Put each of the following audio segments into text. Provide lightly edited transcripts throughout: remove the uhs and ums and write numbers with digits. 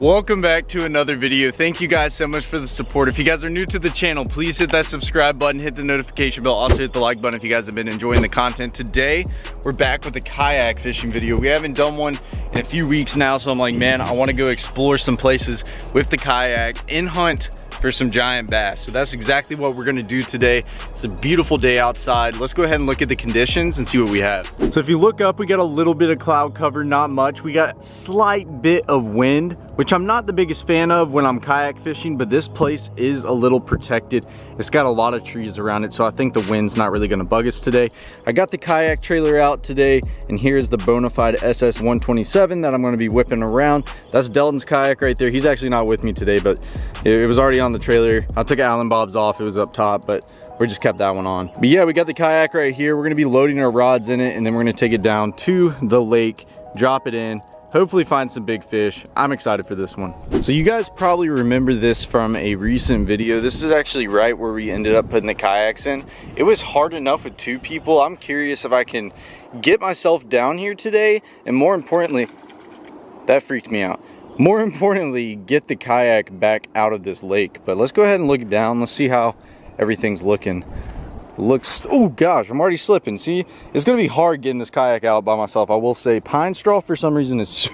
Welcome back to another video. Thank you guys so much for the support. If you guys are new to the channel, please hit that subscribe button, hit the notification bell, also hit the like button if you guys have been enjoying the content. Today, we're back with a kayak fishing video. We haven't done one in a few weeks now, so I'm like, man, I want to go explore some places with the kayak and hunt for some giant bass. So that's exactly what we're gonna do today. It's a beautiful day outside. Let's go ahead and look at the conditions and see what we have. So if you look up, we got a little bit of cloud cover, not much. We got a slight bit of wind, which I'm not the biggest fan of when I'm kayak fishing, but this place is a little protected. It's got a lot of trees around it, so I think the wind's not really gonna bug us today. I got the kayak trailer out today, and here's the Bonafide SS127 that I'm gonna be whipping around. That's Delton's kayak right there. He's actually not with me today, but it was already on the trailer. I took Allen Bob's off, it was up top, but we just kept that one on. But yeah, we got the kayak right here. We're gonna be loading our rods in it, and then we're gonna take it down to the lake, drop it in, hopefully find some big fish. I'm excited for this one. So you guys probably remember this from a recent video. This is actually right where we ended up putting the kayaks in. It was hard enough with 2 people. I'm curious if I can get myself down here today, and more importantly, that freaked me out. More importantly, get the kayak back out of this lake. But let's go ahead and look down. Let's see how everything's looking. Looks, oh gosh, I'm already slipping. See, it's gonna be hard getting this kayak out by myself. I will say pine straw for some reason is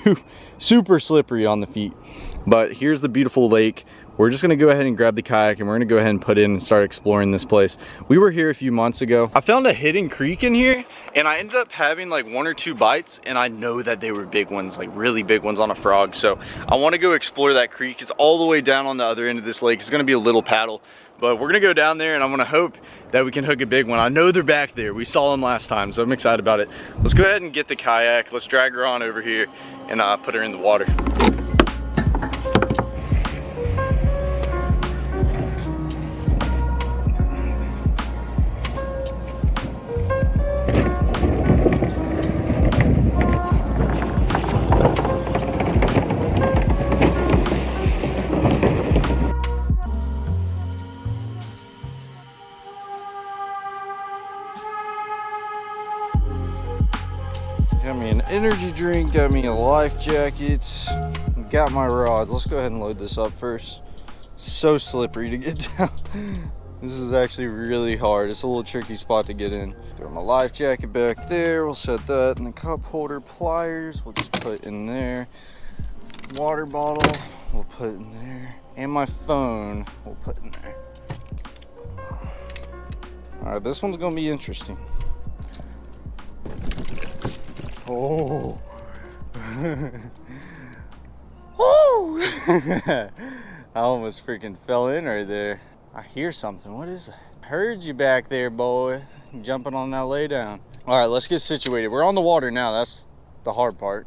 super slippery on the feet. But here's the beautiful lake. We're just gonna go ahead and grab the kayak, and we're gonna go ahead and put in and start exploring this place. We were here a few months ago. I found a hidden creek in here, and I ended up having like 1 or 2 bites, and I know that they were big ones, like really big ones on a frog. So I wanna go explore that creek. It's all the way down on the other end of this lake. It's gonna be a little paddle, but we're gonna go down there, and I'm gonna hope that we can hook a big one. I know they're back there. We saw them last time, so I'm excited about it. Let's go ahead and get the kayak. Let's drag her on over here and put her in the water. Got me an energy drink, got me a life jacket, got my rods. Let's go ahead and load this up first. So slippery to get down. This is actually really hard. It's a little tricky spot to get in. Throw my life jacket back there. We'll set that in the cup holder. Pliers, we'll just put in there. Water bottle, we'll put in there. And my phone, we'll put in there. All right, this one's gonna be interesting. Oh. Woo! I almost freaking fell in right there. I hear something. What is that? Heard you back there, boy. Jumping on that lay down. All right, let's get situated. We're on the water now. That's the hard part.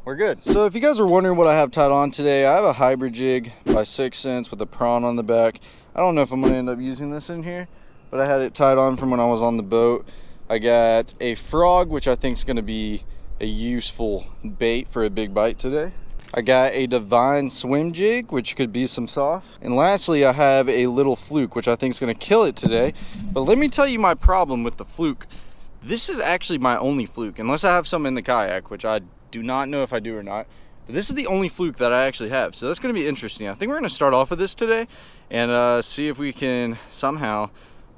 We're good. So if you guys are wondering what I have tied on today, I have a hybrid jig by 6 cents with a prawn on the back. I don't know if I'm gonna end up using this in here, but I had it tied on from when I was on the boat. I got a frog, which I think is gonna be a useful bait for a big bite today. I got a divine swim jig, which could be some sauce. And lastly, I have a little fluke, which I think is gonna kill it today. But let me tell you my problem with the fluke. This is actually my only fluke, unless I have some in the kayak, which I do not know if I do or not. But this is the only fluke that I actually have. So that's gonna be interesting. I think we're gonna start off with this today and see if we can somehow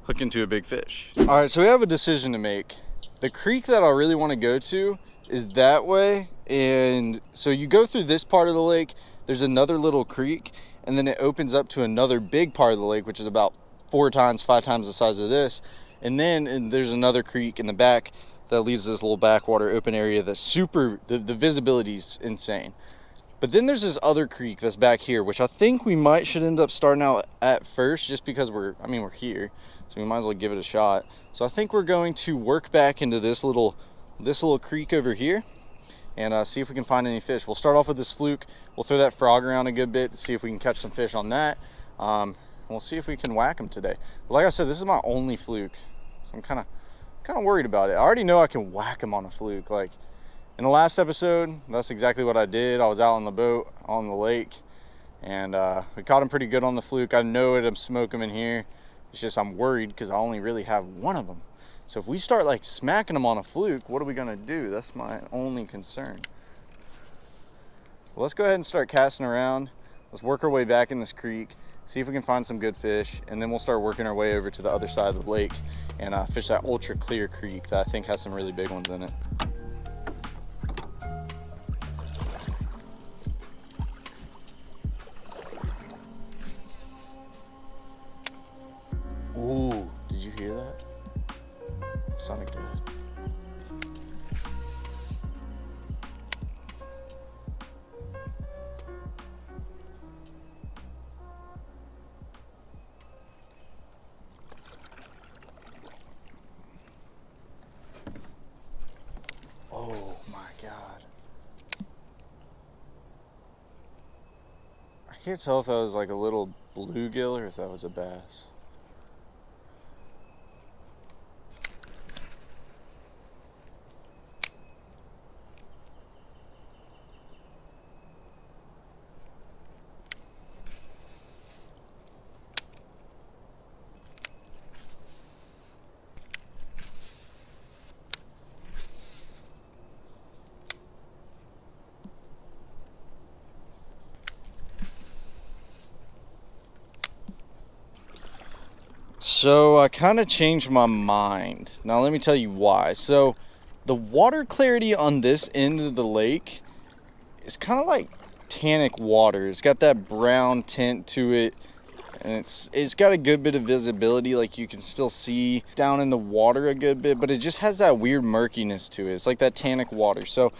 hook into a big fish. All right, so we have a decision to make. The creek that I really wanna go to is that way, and so you go through this part of the lake, there's another little creek, and then it opens up to another big part of the lake, which is about 4 times, 5 times the size of this, and then there's another creek in the back that leads to this little backwater open area that's super, the visibility's insane. But then there's this other creek that's back here, which I think we should end up starting out at first, just because we're here, so we might as well give it a shot. So I think we're going to work back into this little creek over here and see if we can find any fish. We'll start off with this fluke. We'll throw that frog around a good bit to see if we can catch some fish on that. We'll see if we can whack them today. But like I said, this is my only fluke, so I'm kind of worried about it. I already know I can whack them on a fluke. Like in the last episode, that's exactly what I did. I was out on the boat on the lake, and we caught them pretty good on the fluke. I know it'll smoke them in here. It's just I'm worried because I only really have one of them. So if we start like smacking them on a fluke, what are we gonna do? That's my only concern. Well, let's go ahead and start casting around. Let's work our way back in this creek, see if we can find some good fish, and then we'll start working our way over to the other side of the lake and fish that ultra clear creek that I think has some really big ones in it. Ooh, did you hear that? It sounded good. Oh my God. I can't tell if that was like a little bluegill or if that was a bass. So I kind of changed my mind. Now let me tell you why. So the water clarity on this end of the lake is kind of like tannic water. It's got that brown tint to it, and it's got a good bit of visibility. Like you can still see down in the water a good bit, but it just has that weird murkiness to it. It's like that tannic water. So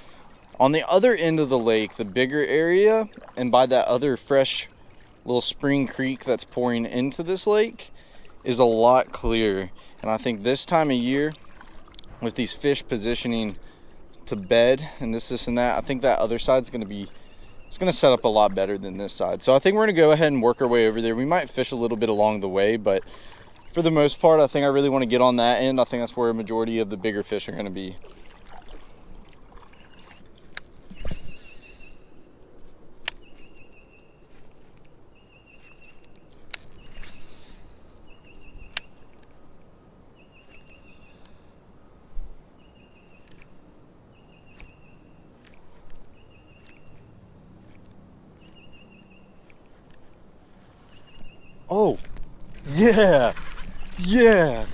on the other end of the lake, the bigger area, and by that other fresh little spring creek that's pouring into this lake, is a lot clearer. And I think this time of year, with these fish positioning to bed and this and that, I think that other side's gonna be, it's gonna set up a lot better than this side. So I think we're gonna go ahead and work our way over there. We might fish a little bit along the way, but for the most part, I think I really want to get on that end. I think that's where a majority of the bigger fish are gonna be. Oh, yeah,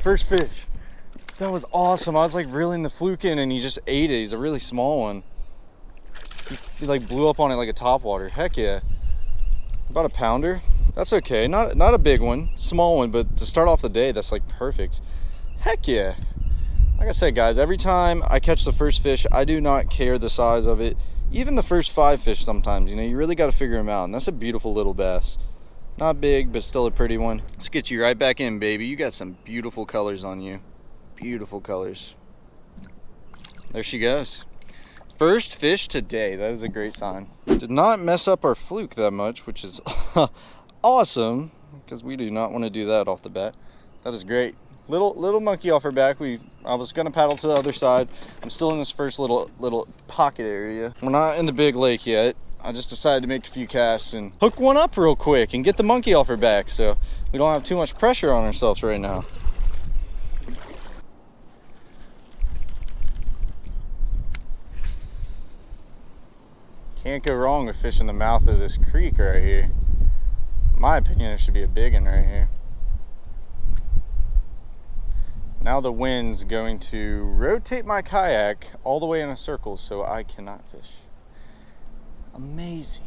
first fish. That was awesome. I was like reeling the fluke in and he just ate it. He's a really small one. He like blew up on it like a topwater. Heck yeah. About a pounder. That's okay. Not a big one, small one, but to start off the day, that's like perfect. Heck yeah. Like I said, guys, every time I catch the first fish, I do not care the size of it. Even the first 5 fish sometimes, you know, you really got to figure them out. And that's a beautiful little bass. Not big, but still a pretty one. Let's get you right back in, baby. You got some beautiful colors on you. Beautiful colors. There she goes. First fish today. That is a great sign. Did not mess up our fluke that much, which is awesome, because we do not want to do that off the bat. That is great. Little monkey off her back. I was gonna paddle to the other side. I'm still in this first little pocket area. We're not in the big lake yet. I just decided to make a few casts and hook one up real quick and get the monkey off her back so we don't have too much pressure on ourselves right now. Can't go wrong with fishing the mouth of this creek right here. In my opinion, it should be a big one right here. Now the wind's going to rotate my kayak all the way in a circle so I cannot fish. Amazing.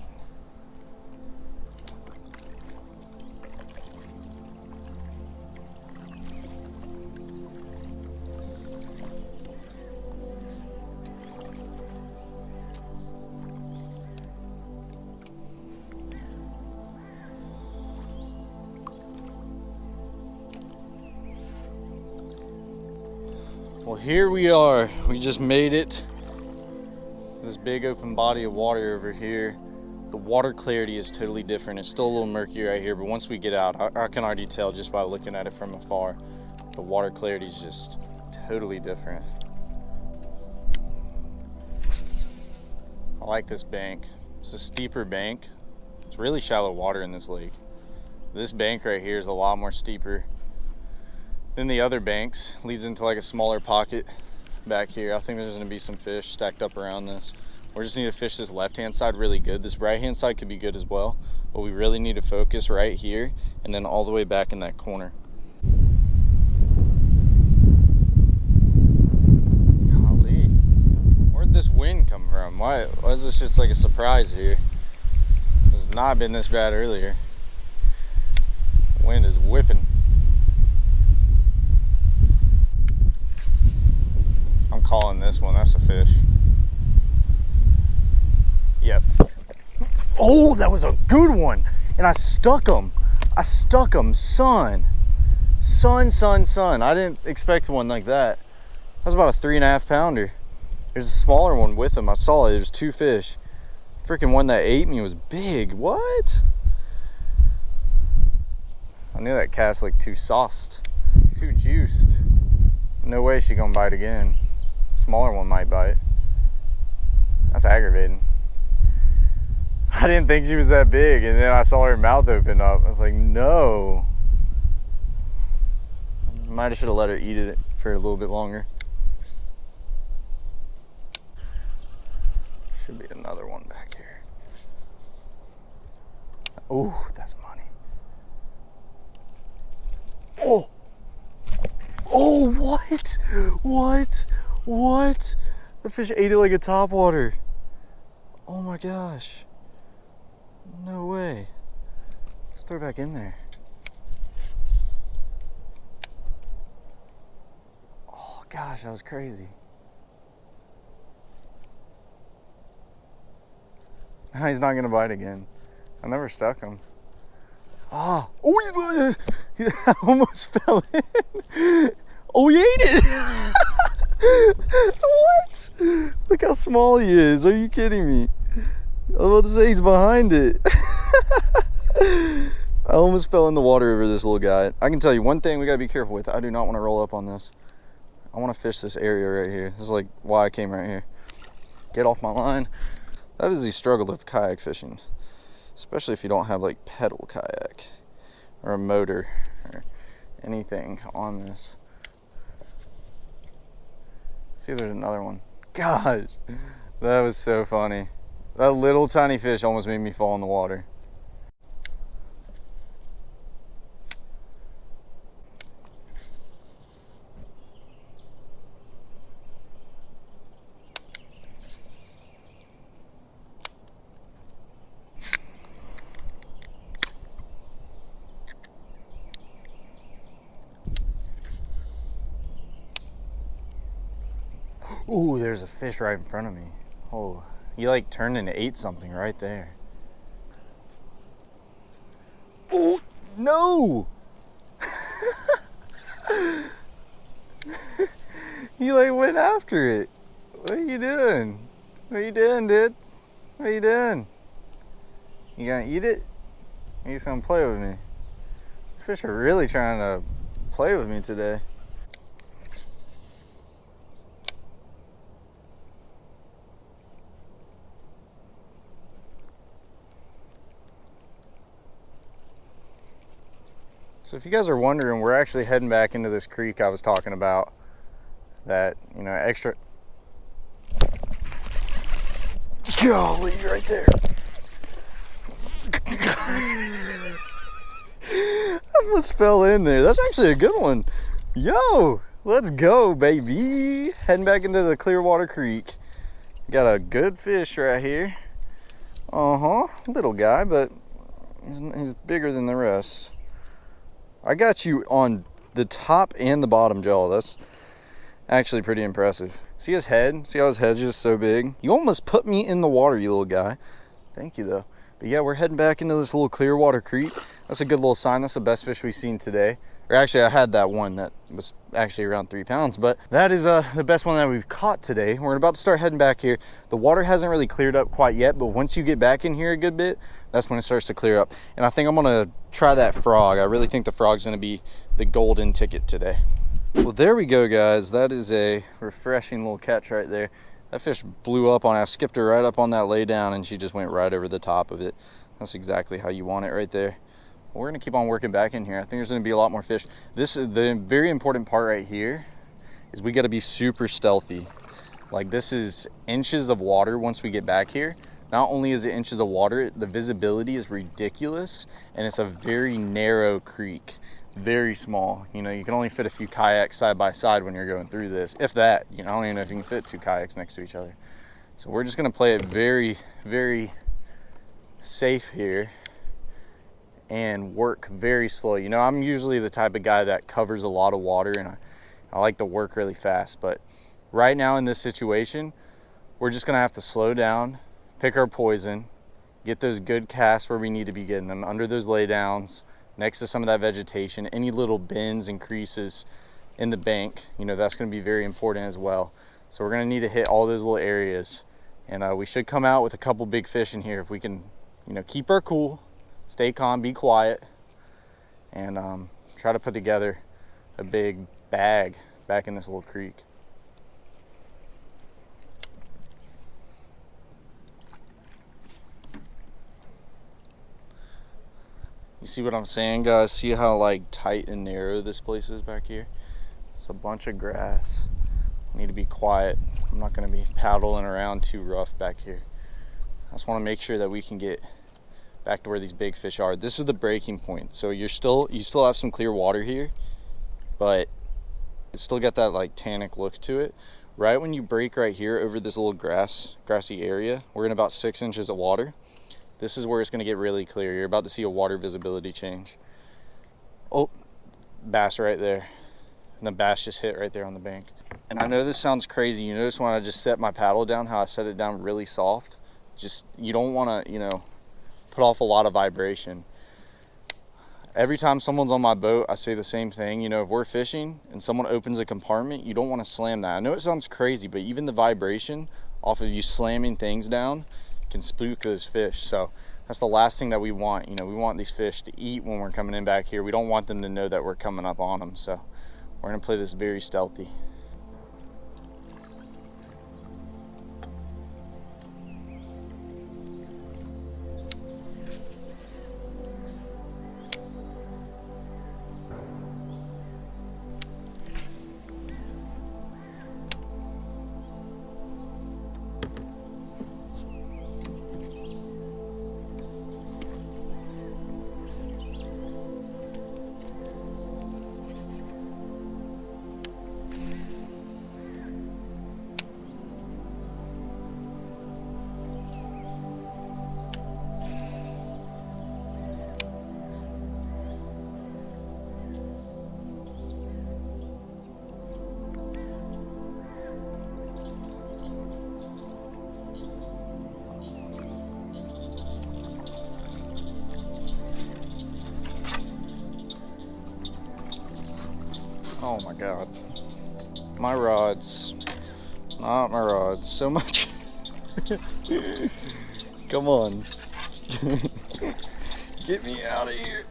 Well, here we are. We just made it. This big open body of water over here. The water clarity is totally different. It's still a little murky right here, but once we get out, I can already tell just by looking at it from afar. The water clarity is just totally different. I like this bank. It's a steeper bank. It's really shallow water in this lake. This bank right here is a lot more steeper than the other banks. Leads into like a smaller pocket back here. I think there's gonna be some fish stacked up around this. We just need to fish this left-hand side really good. This right-hand side could be good as well, but we really need to focus right here and then all the way back in that corner. Golly, where'd this wind come from? Why is this just like a surprise here? It's not been this bad earlier. Wind is whipping. I'm calling this one. That's a fish. Yep. Oh, that was a good one. And I stuck him. I stuck him, son. Son. I didn't expect one like that. That was about a 3.5 pounder. There's a smaller one with him. I saw it. There's 2 fish. Freaking one that ate me was big. What? I knew that cast like too sauced, too juiced. No way she gonna bite again. Smaller one might bite. That's aggravating. I didn't think she was that big, and then I saw her mouth open up. I was like, no. Might have should have let her eat it for a little bit longer. Should be another one back here. Oh, that's money. Oh! Oh, what? The fish ate it like a topwater. Oh my gosh. No way. Let's throw it back in there. Oh gosh, that was crazy. Now he's not gonna bite again. I never stuck him. Ah, oh, he almost fell in. Oh, he ate it. What? Look how small he is. Are you kidding me? I was about to say he's behind it. I almost fell in the water over this little guy. I can tell you one thing we gotta be careful with. I do not want to roll up on this. I want to fish this area right here. This is like why I came right here. Get off my line. That is the struggle of kayak fishing, especially if you don't have like pedal kayak or a motor or anything on this. See if there's another one. Gosh, that was so funny. That little tiny fish almost made me fall in the water. Ooh, there's a fish right in front of me. Oh, he like turned and ate something right there. Oh, no! He like went after it. What are you doing? What are you doing, dude? What are you doing? You gonna eat it? Or you just gonna play with me? These fish are really trying to play with me today. So if you guys are wondering, we're actually heading back into this creek I was talking about. That, you know, extra. Golly, right there. I almost fell in there. That's actually a good one. Yo, let's go, baby. Heading back into the Clearwater Creek. Got a good fish right here. Little guy, but he's bigger than the rest. I got you on the top and the bottom jaw. That's actually pretty impressive. See his head? See how his head's just so big? You almost put me in the water, you little guy. Thank you, though. But yeah, we're heading back into this little Clearwater Creek. That's a good little sign. That's the best fish we've seen today. Or actually, I had that one that was actually around 3 pounds, but that is the best one that we've caught today. We're about to start heading back here. The water hasn't really cleared up quite yet, but once you get back in here a good bit, that's when it starts to clear up. And I think I'm gonna try that frog. I really think the frog's gonna be the golden ticket today. Well, there we go, guys. That is a refreshing little catch right there. That fish blew up on it. I skipped her right up on that lay down and she just went right over the top of it. That's exactly how you want it right there. We're gonna keep on working back in here. I think there's gonna be a lot more fish. This is the very important part right here, is we gotta be super stealthy. Like, this is inches of water once we get back here. Not only is it inches of water, the visibility is ridiculous, and it's a very narrow creek, very small. You know, you can only fit a few kayaks side by side when you're going through this, if that. You know, I don't even know if you can fit 2 kayaks next to each other. So we're just gonna play it very, very safe here and work very slow. You know, I'm usually the type of guy that covers a lot of water, and I like to work really fast, but right now in this situation, we're just gonna have to slow down, pick our poison, get those good casts where we need to be getting them, under those laydowns, next to some of that vegetation, any little bends and creases in the bank, you know, that's gonna be very important as well. So we're gonna need to hit all those little areas, and we should come out with a couple big fish in here if we can, you know, keep our cool, stay calm, be quiet, and try to put together a big bag back in this little creek. You see what I'm saying, guys? See how like tight and narrow this place is back here? It's a bunch of grass. I need to be quiet. I'm not gonna be paddling around too rough back here. I just wanna make sure that we can get back to where these big fish are. This is the breaking point. So you still have some clear water here, but it's still got that like tannic look to it. Right when you break right here over this little grassy area, we're in about 6 inches of water. This is where it's gonna get really clear. You're about to see a water visibility change. Oh, bass right there. And the bass just hit right there on the bank. And I know this sounds crazy. You notice when I just set my paddle down, how I set it down really soft? Just, you don't wanna, you know, put off a lot of vibration. Every time someone's on my boat, I say the same thing. You know, if we're fishing and someone opens a compartment, you don't wanna slam that. I know it sounds crazy, but even the vibration off of you slamming things down can spook those fish. So that's the last thing that we want. You know, we want these fish to eat when we're coming in back here. We don't want them to know that we're coming up on them. So we're gonna play this very stealthy. Oh my God. My rods. Not my rods. So much. Come on. Get me out of here.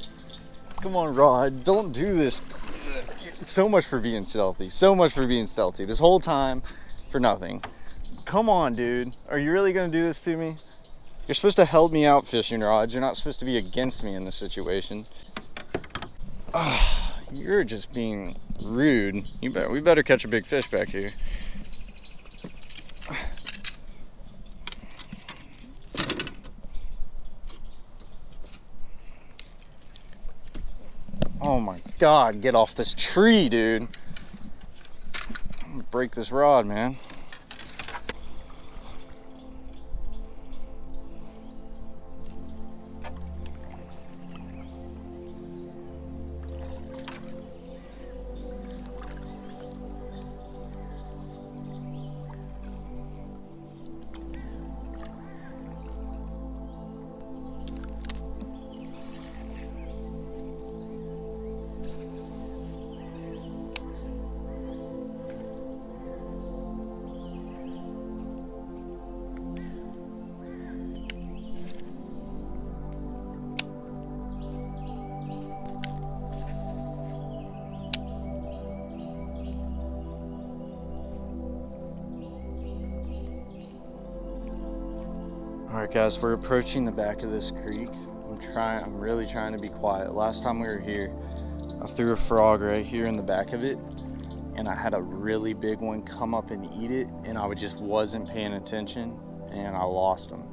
Come on, rod. Don't do this. So much for being stealthy. So much for being stealthy. This whole time for nothing. Come on, dude. Are you really gonna do this to me? You're supposed to help me out, fishing rods. You're not supposed to be against me in this situation. You're just being rude. We better catch a big fish back here. Oh my God, get off this tree, dude. I'm gonna break this rod, man. Alright guys, we're approaching the back of this creek. I'm really trying to be quiet. Last time we were here, I threw a frog right here in the back of it, and I had a really big one come up and eat it, and I just wasn't paying attention and I lost them.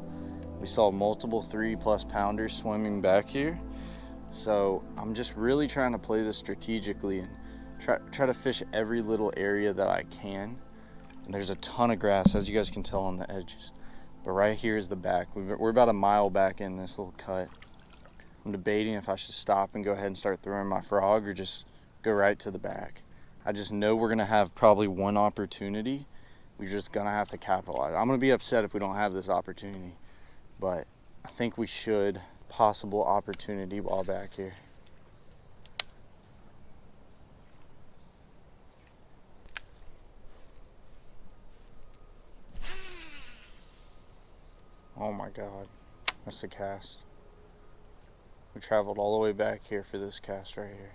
We saw multiple 3+ pounders swimming back here. So I'm just really trying to play this strategically and try to fish every little area that I can. And there's a ton of grass, as you guys can tell, on the edges. But right here is the back. We're about a mile back in this little cut. I'm debating if I should stop and go ahead and start throwing my frog or just go right to the back. I just know we're gonna have probably one opportunity. We're just gonna have to capitalize. I'm gonna be upset if we don't have this opportunity, but I think we should. Possible opportunity while back here. Oh my God, that's a cast. We traveled all the way back here for this cast right here.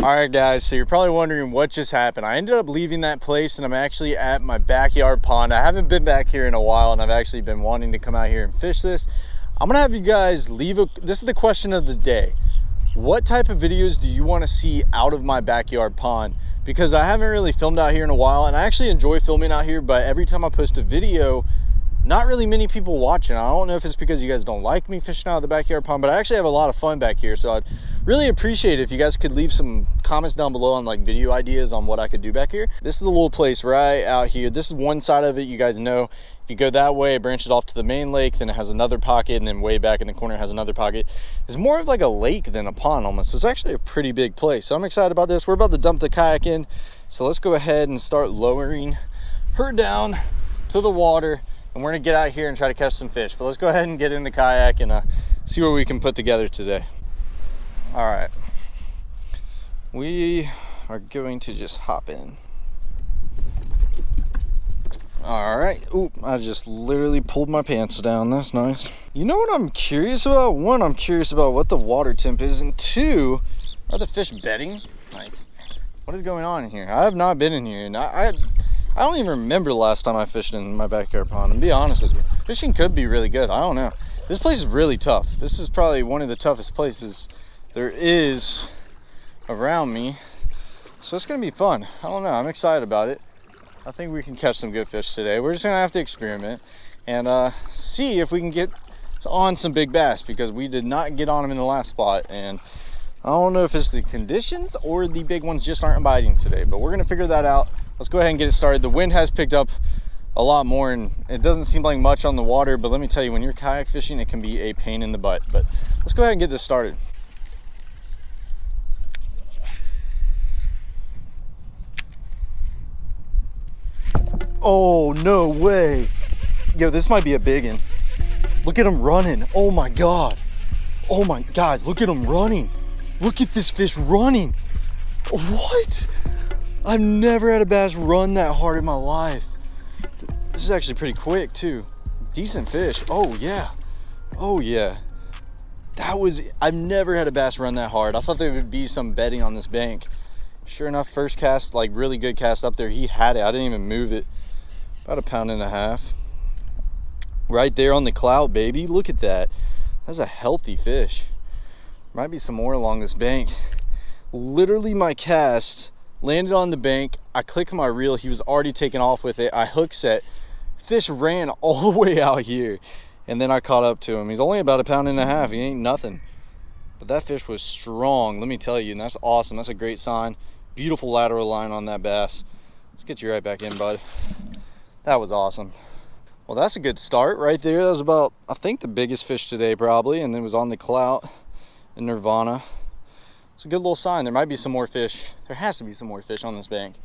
All right guys, so you're probably wondering what just happened. I ended up leaving that place and I'm actually at my backyard pond. I haven't been back here in a while and I've actually been wanting to come out here and fish this. I'm gonna have you guys leave this is the question of the day. What type of videos do you want to see out of my backyard pond? Because I haven't really filmed out here in a while, and I actually enjoy filming out here, but every time I post a video, not really many people watching. I don't know if it's because you guys don't like me fishing out of the backyard pond, but I actually have a lot of fun back here. So I'd really appreciate it if you guys could leave some comments down below on like video ideas on what I could do back here. This is a little place right out here. This is one side of it. You guys know if you go that way, it branches off to the main lake, then it has another pocket, and then way back in the corner it has another pocket. It's more of like a lake than a pond almost. It's actually a pretty big place. So I'm excited about this. We're about to dump the kayak in. So let's go ahead and start lowering her down to the water. And we're gonna get out here and try to catch some fish. But let's go ahead and get in the kayak and see what we can put together today. All right, we are going to just hop in. All right, oop, I just literally pulled my pants down. That's nice. You know what I'm curious about? One, I'm curious about what the water temp is, and two, are the fish bedding? Like, what is going on in here? I have not been in here, and I don't even remember the last time I fished in my backyard pond, and be honest with you. Fishing could be really good, I don't know. This place is really tough. This is probably one of the toughest places there is around me. So it's gonna be fun. I don't know, I'm excited about it. I think we can catch some good fish today. We're just gonna have to experiment and see if we can get on some big bass, because we did not get on them in the last spot. And I don't know if it's the conditions or the big ones just aren't biting today, but we're gonna figure that out. Let's go ahead and get it started. The wind has picked up a lot more and it doesn't seem like much on the water, but let me tell you, when you're kayak fishing, it can be a pain in the butt. But let's go ahead and get this started. Oh, no way. Yo, this might be a big one. Look at him running. Oh my God. Oh my, guys, look at him running. Look at this fish running. What? I've never had a bass run that hard in my life. This is actually pretty quick too. Decent fish. Oh yeah. Oh yeah. I've never had a bass run that hard. I thought there would be some bedding on this bank. Sure enough, first cast, like really good cast up there, he had it. I didn't even move it. About 1.5 pounds. Right there on the clout, baby. Look at that. That's a healthy fish. Might be some more along this bank. Literally my cast landed on the bank. I click my reel. He was already taken off with it. I hook set. Fish ran all the way out here. And then I caught up to him. He's only about 1.5 pounds. He ain't nothing. But that fish was strong, let me tell you. And that's awesome. That's a great sign. Beautiful lateral line on that bass. Let's get you right back in, bud. That was awesome. Well, that's a good start right there. That was about, I think, the biggest fish today probably. And it was on the clout in Nirvana. It's a good little sign. There might be some more fish. There has to be some more fish on this bank.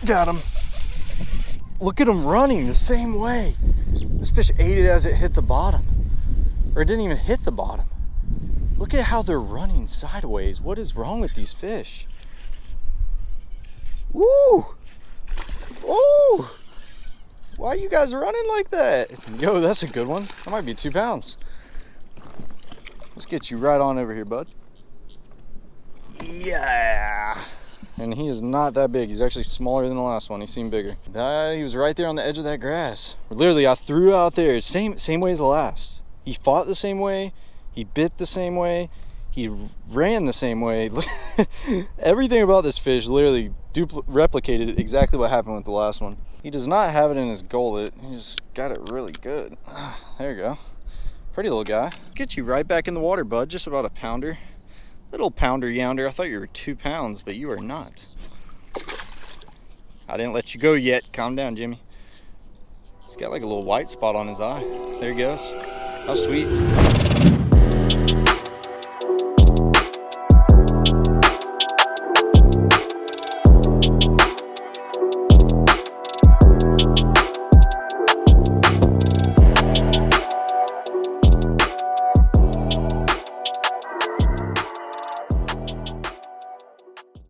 Got him. Look at him running the same way. This fish ate it as it hit the bottom. Or it didn't even hit the bottom. Look at how they're running sideways. What is wrong with these fish? Woo! Oh! Why are you guys running like that? Yo, that's a good one. That might be 2 pounds. Let's get you right on over here, bud. Yeah! And he is not that big. He's actually smaller than the last one. He seemed bigger. He was right there on the edge of that grass. Literally, I threw out there. Same way as the last. He fought the same way. He bit the same way. He ran the same way. Everything about this fish literally replicated exactly what happened with the last one. He does not have it in his gullet. He just got it really good. There you go. Pretty little guy. Get you right back in the water, bud. Just about a pounder. Little pounder younder. I thought you were 2 pounds, but you are not. I didn't let you go yet. Calm down, Jimmy. He's got like a little white spot on his eye. There he goes. How sweet.